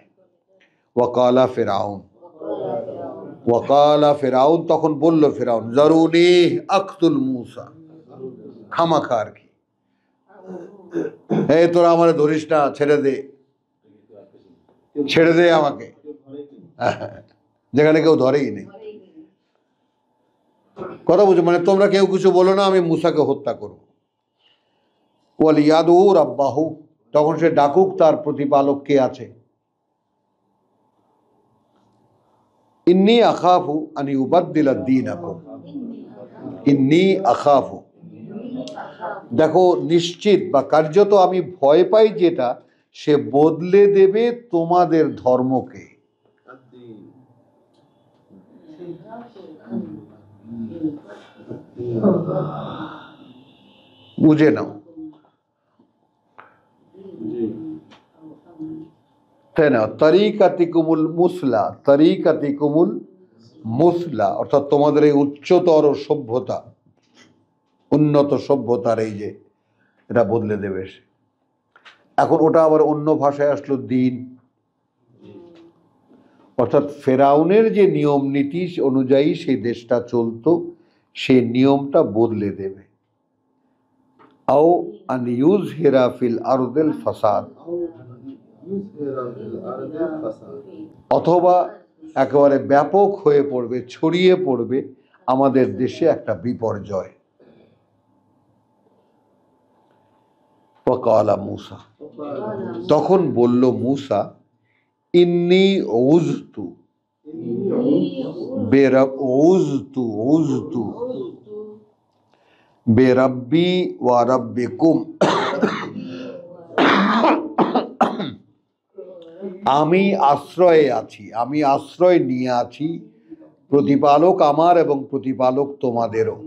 ওয়াকালা ফেরাউন, তখন বলল ফেরাউন, জরুনি আকতুল মূসা, খামাখা আর কি, তোরা আমার ধরিস না, ছেড়ে দে আমাকে, যেখানে কেউ ধরেই নেই। কথা বুঝো? মানে তোমরা কেউ কিছু বলো না, আমি মূসাকে হত্যা করব। ওয়াল ইয়াদু রাব্বাহু, তখন সে ডাকুক তার প্রতিপালক কে আছে। ইন্নী আখাফু আন ইউবাদদিলা দীনাকুম, ইন্নী আখাফু, দেখো নিশ্চিত বা কার্যত আমি ভয় পাই যেটা সে বদলে দেবে তোমাদের ধর্মকে। বুঝে নাও, তাই না? তরিকাতিকুমুল মুসলা, অর্থাৎ তোমাদের এই উচ্চতর সভ্যতা, উন্নত সভ্যতার এই যে এটা বদলে দেবে সে। এখন ওটা আবার অন্য ভাষায় আসলো দিন, অর্থাৎ ফেরাউনের যে নিয়ম নীতি অনুযায়ী সেই দেশটা চলতো, সেই নিয়মটা বদলে দেবে। আও আন ইউযহিরা ফিল আরদিল ফাসাদ, অথবা একেবারে ব্যাপক হয়ে পড়বে, ছড়িয়ে পড়বে আমাদের দেশে একটা বিপর্যয়। ওয়াকালা মূসা, তখন বলল মূসা, ইন্নী উযতু বেরাব্বি ওয়া রাব্বিকুম, আমি আশ্রয়ে আছি, আমি আশ্রয় নিয়ে আছি প্রতিপালক আমার এবং প্রতিপালক তোমাদেরও।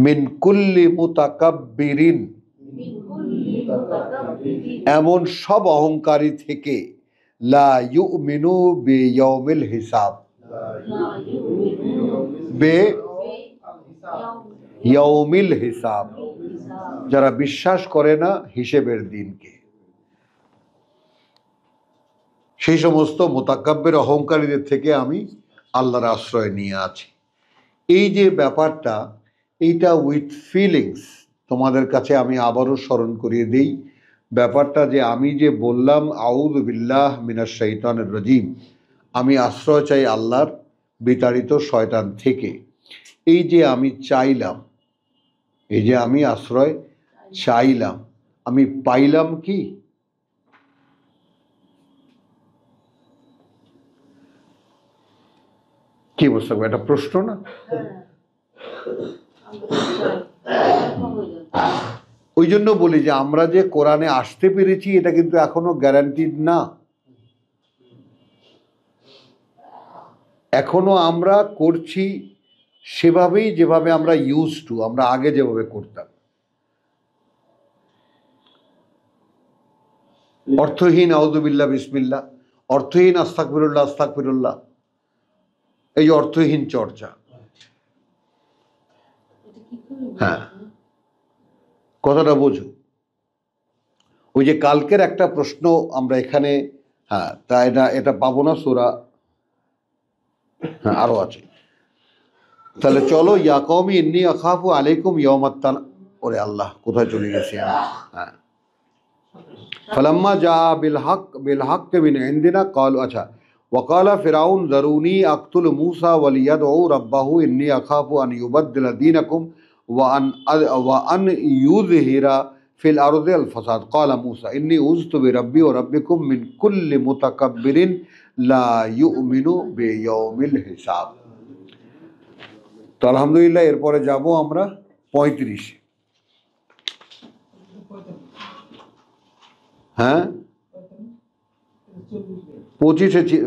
মিন কুল্লি মুতাকাব্বিরিন, এমন সব অহংকারী থেকে, লা ইউমিনু বিয়াউমিল হিসাব, ইয়াউমিল হিসাব, যারা বিশ্বাস করে না হিসেবের দিনকে। সেই সমস্ত মুতাকাব্বির অহংকারীদের থেকে আমি আল্লাহর আশ্রয় নিয়ে আছি। এই যে ব্যাপারটা, এইটা উইথ ফিলিংস তোমাদের কাছে আমি আবারও স্মরণ করিয়ে দিই। ব্যাপারটা যে আমি যে বললাম আউযু বিল্লাহ মিনাশ শাইতানির রাজিম, আমি আশ্রয় চাই আল্লাহর বিতাড়িত শয়তান থেকে। এই যে আমি চাইলাম, এই যে আমি আশ্রয় চাইলাম, আমি পাইলাম কি? কি বুঝতে পারবে? এটা প্রশ্ন না? ওই জন্য বলি যে আমরা যে কোরআনে আসতে পেরেছি এটা কিন্তু এখনো গ্যারান্টিড না। এখনো আমরা করছি সেভাবেই যেভাবে আমরা ইউজ টু, আমরা আগে যেভাবে করতাম। অর্থহীন আউযুবিল্লাহ বিসমিল্লাহ, অর্থহীন আস্তাগফিরুল্লাহ আস্তাগফিরুল্লাহ, এই অর্থহীন চর্চা। হ্যাঁ, কথাটা বোঝো। ওই যে কালকের একটা প্রশ্ন আমরা এখানে, হ্যাঁ তা এটা পাবো না সূরা, হ্যাঁ আরো আছে। তাহলে চলো, ইয়া কওমি ইন্নী আখাফু আলাইকুম ইয়াউমাত তানাদ। ওরে আল্লাহ, কোথায় চলে গেছি আমি? হ্যাঁ, ফালাম্মা জা বিল হক মিন ইনদিনা ক্বালু, আচ্ছা, ওয়াকালা ফিরআউন যারুনি আকতুল মূসা ওয়ালিয়াদউ রাব্বাহু ইন্নী আখাফু আন ইউবাদদিলা দীনাকুম ওয়া আন ইউযহিরা ফিল আরদি আল ফাসাদ। ক্বালা মূসা ইন্নী উযতু বিরাব্বি ওয়া রাব্বিকুম মিন কুল্লি মুতাকাব্বিরিন লা ইউমিনু বিয়াউমিল হিসাব। তো আলহামদুলিল্লাহ, এরপরে যাব আমরা 35। হ্যাঁ, 25-এ